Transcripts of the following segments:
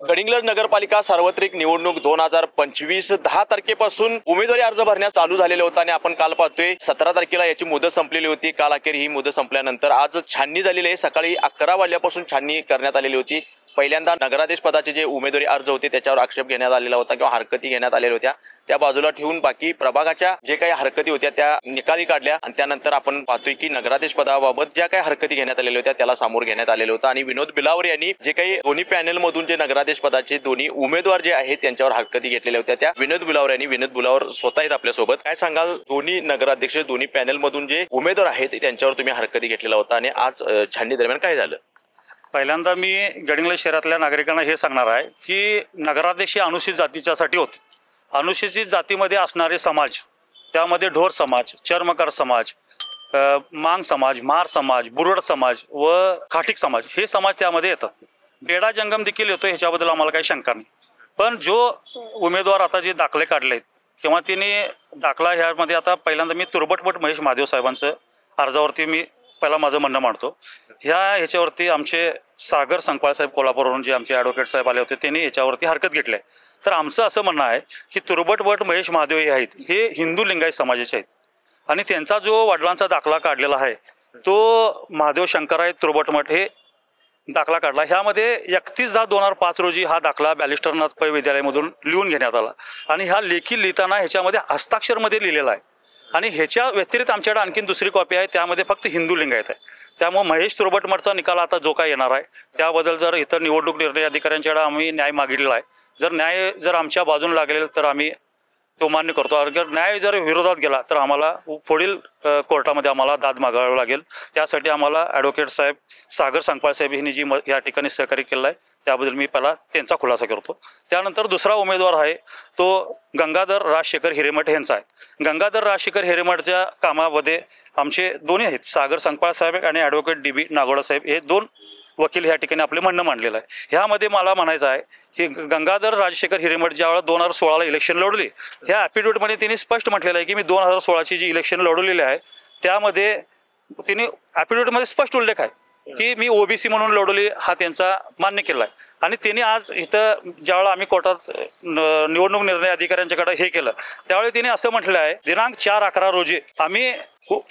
गडिंग्लज नगरपालिका सार्वत्रिक निवडणूक 2025 10 तारखेपासून उमेदवारी अर्ज भरण्यास चालू झालेले होते आणि आपण काल पाहतोय 17 तारखेला याची मुदत संपलेली होती। काल अखेर ही मुदत संपल्यानंतर आज छाननी झालेली आहे। सकाळी 11 वाजल्यापासून छाननी करण्यात आलेली होती। पहिल्यांदा नगराध्यक्ष पदाचे जे उमेदवारी अर्ज होते त्याच्यावर आक्षेप घेण्यात आलेला होता किंवा हरकती घेण्यात आलेल्या होत्या, त्या बाजूला ठेवून बाकी प्रभागाच्या जे काही हरकती होत्या त्या निकाली काढल्या आणि त्यानंतर आपण पाहतोय की नगराध्यक्ष पदाबाबत ज्या काही हरकती घेण्यात आलेल्या होत्या त्याला सामोर घेण्यात आलेलं होतं आणि विनोद बिलावर यांनी जे काही दोन्ही पॅनल मधून जे नगराध्यक्ष पदाचे दोन्ही उमेदवार जे आहेत त्यांच्यावर हरकती घेतलेल्या होत्या त्या विनोद बिलावर स्वतः आहेत आपल्या सोबत। काय सांगाल, दोन्ही नगराध्यक्ष दोन्ही पॅनल मधून जे उमेदवार आहेत त्यांच्यावर तुम्ही हरकती घेतलेला होता आणि आज छाननी दरम्यान काय झालं? पहिल्यांदा मी गडिंग्लज शहरातल्या नागरिकांना हे सांगणार आहे की नगराध्यक्ष अनुसूचित जातीच्यासाठी होते। अनुसूचित जातीमध्ये असणारे समाज, त्यामध्ये ढोर समाज, चर्मकार समाज, मांग समाज, महार समाज, बुरड समाज व खाटीक समाज हे समाज त्यामध्ये येतात। बेडा जंगम देखील येतो, ह्याच्याबद्दल आम्हाला काही शंका नाही। पण जो उमेदवार आता जे दाखले काढले आहेत किंवा तिने दाखला ह्यामध्ये आता पहिल्यांदा मी तुरबटपट महेश महादेव साहेबांचं अर्जावरती मी पहिला माझं म्हणणं मांडतो। ह्याच्यावरती आमचे सागर संकपाळ साहेब कोल्हापूरवरून जे आमचे ॲडव्होकेट साहेब आले होते त्यांनी याच्यावरती हरकत घेतली आहे। तर आमचं असं म्हणणं आहे की तुरबटपट महेश महादेव हे आहेत हे हिंदू लिंगायत समाजाचे आहेत आणि त्यांचा जो वडिलांचा दाखला काढलेला आहे तो महादेव शंकराय तुरबटमठ हे दाखला काढला। ह्यामध्ये 31/10/2005 रोजी हा दाखला बॅलिस्टरनाथ पै विद्यालयामधून लिहून घेण्यात आला आणि ह्या लेखी लिहिताना ह्याच्यामध्ये हस्ताक्षरमध्ये लिहिलेला आहे आणि ह्याच्या व्यतिरिक्त आमच्याकडे आणखीन दुसरी कॉपी आहे, त्यामध्ये फक्त हिंदू लिंगायत आहे। त्यामुळे महेश तुरबटमठचा निकाल आता जो काय येणार आहे त्याबद्दल जर इतर निवडणूक निर्णय अधिकाऱ्यांच्याकडे आम्ही न्याय मागितलेला आहे। न्याय जर आमच्या बाजूने लागेल तर आम्ही तो मान्य करतो। अगर न्याय जर विरोधात गेला तर आम्हाला पुढील कोर्टामध्ये आम्हाला दाद मागावी लागेल। त्यासाठी आम्हाला ॲडव्होकेट साहेब सागर संकपाळ साहेब यांनी जी या ठिकाणी सहकार्य केलं आहे त्याबद्दल मी पहिला त्यांचा खुलासा करतो। त्यानंतर दुसरा उमेदवार आहे तो गंगाधर राजशेखर हिरेमठ यांचा आहे। गंगाधर राजशेखर हिरेमठच्या कामामध्ये आमचे दोन्ही आहेत, सागर संकपाळ साहेब आणि ॲडव्होकेट DB नागोडा साहेब हे दोन वकील ह्या ठिकाणी आपले म्हणणं मांडलेलं आहे। ह्यामध्ये मला म्हणायचं आहे की गंगाधर राजशेखर हिरेमठ ज्यावेळेला 2016ला इलेक्शन लढवली ह्या ॲफिडेविटमध्ये त्यांनी स्पष्ट म्हटलेलं आहे की मी 2016ची जी इलेक्शन लढवलेली आहे त्यामध्ये तिने ॲफिडेविटमध्ये स्पष्ट उल्लेख आहे की मी OBC म्हणून लढवली, हा त्यांचा मान्य केला आहे। आणि त्यांनी आज इथं ज्यावेळेला आम्ही कोर्टात निवडणूक निर्णय अधिकाऱ्यांच्याकडे हे केलं त्यावेळी तिने असं म्हटलं आहे दिनांक 4/11 रोजी आम्ही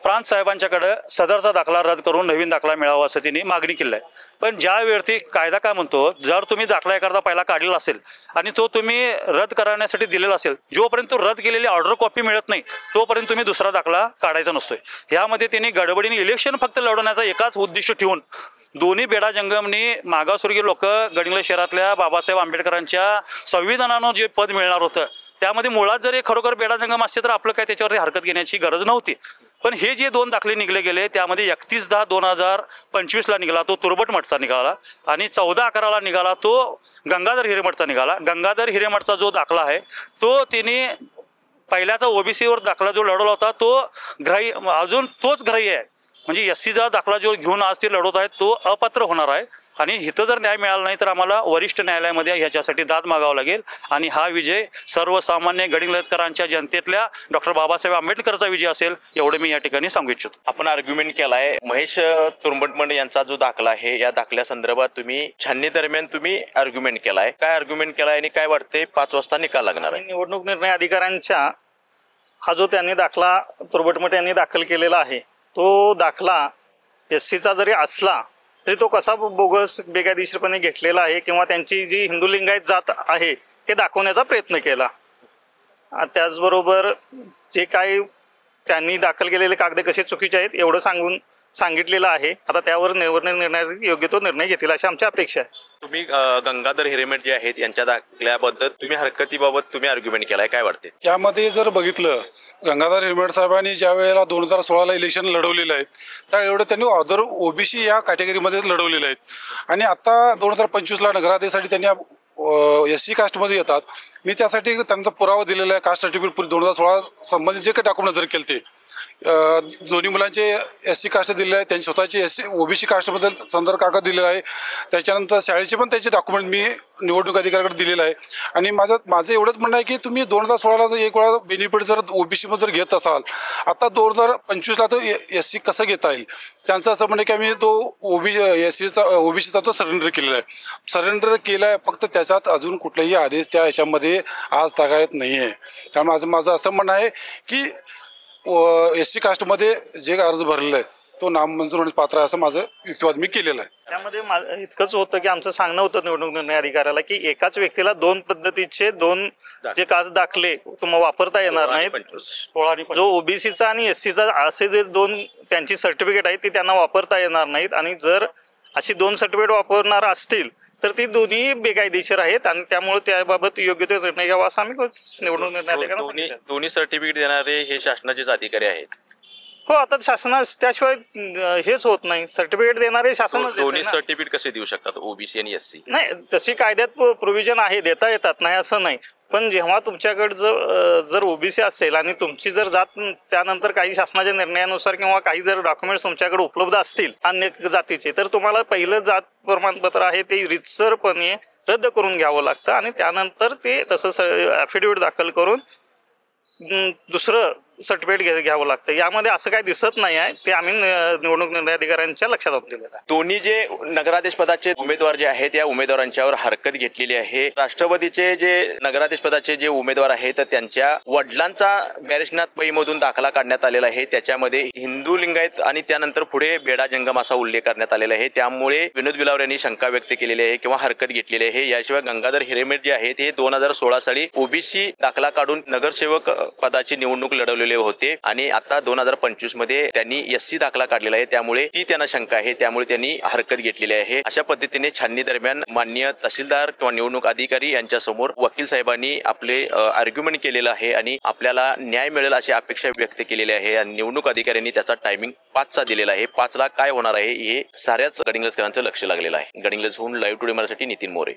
प्रांत साहेबांच्याकडे सदरचा दाखला रद्द करून नवीन दाखला मिळावा असं तिने मागणी केली आहे। पण ज्या वेळी कायदा काय म्हणतो, जर तुम्ही दाखला एखादा पहिला काढलेला असेल आणि तो तुम्ही रद्द करण्यासाठी दिलेला असेल, जोपर्यंत तो रद्द केलेली ऑर्डर कॉपी मिळत नाही तोपर्यंत तुम्ही दुसरा दाखला काढायचा नसतोय। ह्यामध्ये त्यांनी गडबडीने इलेक्शन फक्त लढवण्याचा एकाच उद्दिष्ट ठेवून दोन्ही बेडा जंगमनी मागासवर्गीय लोक गडिंग्लज शहरातल्या बाबासाहेब आंबेडकरांच्या संविधानानं जे पद मिळणार होतं त्यामध्ये मुळात जर हे खरोखर बेडा जंगम असते तर आपलं काय त्याच्यावरती हरकत घेण्याची गरज नव्हती। पण हे जे दोन दाखले निघले गेले त्यामध्ये 31/10/2025ला निघाला तो तुरबटमठचा निघाला आणि 14/11ला निघाला तो गंगाधर हिरेमठचा निघाला। गंगाधर हिरेमठचा जो दाखला आहे तो तिने पहिल्याचा OBCवर दाखला जो लढवला होता तो ग्राह्य, अजून तोच ग्राह्य आहे। म्हणजे SCचा दाखला जो घेऊन आज ते लढवत आहेत तो अपात्र होणार आहे आणि इथं जर न्याय मिळाला नाही तर आम्हाला वरिष्ठ न्यायालयामध्ये ह्याच्यासाठी दाद मागावा लागेल आणि हा विजय सर्वसामान्य गडिंग्लजकरांच्या जनतेतल्या डॉक्टर बाबासाहेब आंबेडकरचा विजय असेल एवढे मी या ठिकाणी सांगू इच्छितो। आपण आर्ग्युमेंट केलाय महेश तुरबटमठ यांचा जो दाखला आहे या दाखल्या संदर्भात तुम्ही छाननी दरम्यान तुम्ही आर्ग्युमेंट केलाय, काय आर्ग्युमेंट केलाय आणि काय वाटते 5 वाजता निकाल लागणार आहे? निवडणूक निर्णय अधिकाऱ्यांच्या हा जो त्यांनी दाखला तुरबटमठ यांनी दाखल केलेला आहे तो दाखला SCचा जरी असला तरी तो कसा बोगस बेकायदेशीरपणे घेतलेला आहे किंवा त्यांची जी हिंदू लिंगायत जात आहे ते दाखवण्याचा प्रयत्न केला। त्याचबरोबर जे काही त्यांनी दाखल केलेले कागद कसे चुकीचे आहेत एवढं सांगितलेलं आहे। आता त्यावर निर्णय योग्य तो निर्णय घेतील अशी आमची अपेक्षा आहे। तुम्ही गंगाधर हिरेमठ जे आहेत यांच्या दाखल्याबद्दल तुम्ही हरकतीबाबत तुम्ही आर्ग्युमेंट केलाय, काय वाटते? यामध्ये जर बघितलं गंगाधर हिरेमठ साहेबांनी ज्या वेळेला 2016ला इलेक्शन लढवलेलं आहे त्या एवढं त्यांनी अदर OBC या कॅटेगरीमध्ये लढवलेलं आहेत आणि आता 2025ला नगराध्यक्षासाठी त्यांनी SC कास्टमध्ये येतात। मी त्यासाठी त्यांचा पुरावा दिलेला आहे, कास्ट सर्टिफिकेट 2016 संबंधित जे काही डॉक्युमेंट जर केले ते दोन्ही मुलांचे SC कास्ट दिलेले आहे, त्यांची स्वतःची OBC कास्टबद्दल संदर्भ कागद दिलेला आहे। त्याच्यानंतर शाळेचे पण त्याचे डॉक्युमेंट मी निवडणूक अधिकाऱ्याकडे दिलेलं आहे आणि माझं एवढंच म्हणणं आहे की तुम्ही 2016ला जर एक वेळा बेनिफिट जर OBCमध्ये जर घेत असाल आता 2025ला तो SC कसं घेता येईल? त्यांचं असं म्हणणं की आम्ही तो OBCचा तो सरेंडर केलेला आहे, सरेंडर केला आहे फक्त त्याच्या पोलिसात अजून कुठलाही आदेश त्या याच्यामध्ये आज तागायत नाही आहे. त्यामुळे माझं असं म्हणणं आहे की SC कास्टमध्ये जे अर्ज भरलेला आहे तो नामंजूर होण्यास पात्र आहे असं माझं युक्तिवाद मी केलेलं आहे. त्यामध्ये इतकंच होतं की आमचं सांगणं होतं निवडणूक निर्णय अधिकाऱ्याला की एकाच व्यक्तीला दोन पद्धतीचे दोन जे कास्ट दाखले तुम्हाला वापरता येणार नाहीत. 16 जो ओबीसीचा आणि SCचा असे जे दोन त्यांची सर्टिफिकेट आहे ती त्यांना वापरता येणार नाहीत. आणि जर अशी दोन सर्टिफिकेट वापरणार असतील तर ती दोन्ही बेकायदेशीर आहेत आणि त्यामुळे त्याबाबत योग्य ते निर्णय घ्यावा असं आम्ही निवडणूक निर्णय अधिकाऱ्यांना सांगितलं. दोन्ही सर्टिफिकेट देणारे हे शासनाचेच अधिकारी आहेत. हो, आता शासनास त्याशिवाय हेच होत नाही. सर्टिफिकेट देणारे शासन दोन्ही सर्टिफिकेट कसे देऊ शकतात ओबीसी आणि SC? नाही, तशी कायद्यात प्रोव्हिजन आहे, देता येतात, नाही असं नाही. पण जेव्हा तुमच्याकडे जर ओबीसी असेल आणि तुमची जर जात त्यानंतर काही शासनाच्या निर्णयानुसार किंवा काही जर डॉक्युमेंट्स तुमच्याकडे उपलब्ध असतील अन्य जातीचे तर तुम्हाला पहिलं जात प्रमाणपत्र आहे ते रितसरपणे रद्द करून घ्यावं लागतं आणि त्यानंतर ते तसं ॲफिडेव्हिट दाखल करून दुसरं सर्टिफिकेट घ्यावं लागतं. यामध्ये असं काही दिसत नाही आहे. ते आम्ही निवडणूक निर्णय अधिकाऱ्यांच्या लक्षात आणलेलं आहे. दोन्ही जे नगराध्यक्ष पदाचे उमेदवार जे आहेत या उमेदवारांच्यावर हरकत घेतलेली आहे. राष्ट्रवादीचे जे नगराध्यक्ष पदाचे जे उमेदवार आहेत त्यांच्या वडिलांचा बॅरिशनाथ पै मधून दाखला काढण्यात आलेला आहे. त्याच्यामध्ये हिंदू लिंगायत आणि त्यानंतर पुढे बेडा जंगम असा उल्लेख करण्यात आलेला आहे. त्यामुळे विनोद बिलावर यांनी शंका व्यक्त केलेली आहे किंवा हरकत घेतलेली आहे. याशिवाय गंगाधर हिरेमठ जे आहेत हे 2016 साली ओबीसी दाखला काढून नगरसेवक पदाची निवडणूक लढवलेली होते आणि आता 2025 मध्ये त्यांनी SC दाखला काढलेला आहे. त्यामुळे ती त्यांना शंका आहे. त्यामुळे त्यांनी हरकत घेतलेली आहे. अशा पद्धतीने छाननी दरम्यान माननीय तहसीलदार किंवा निवडणूक अधिकारी यांच्या समोर वकील साहेबांनी आपले आर्ग्युमेंट केलेलं आहे आणि आपल्याला न्याय मिळेल अशी अपेक्षा व्यक्त केलेली आहे. आणि निवडणूक अधिकाऱ्यांनी त्याचा टायमिंग 5चा दिलेला आहे. 5ला काय होणार आहे हे साऱ्याच गडिंग्लजकरांचं लक्ष लागलेलं आहे. गडिंग्लजहून लाईव्ह टुडे मराठी नितीन मोरे.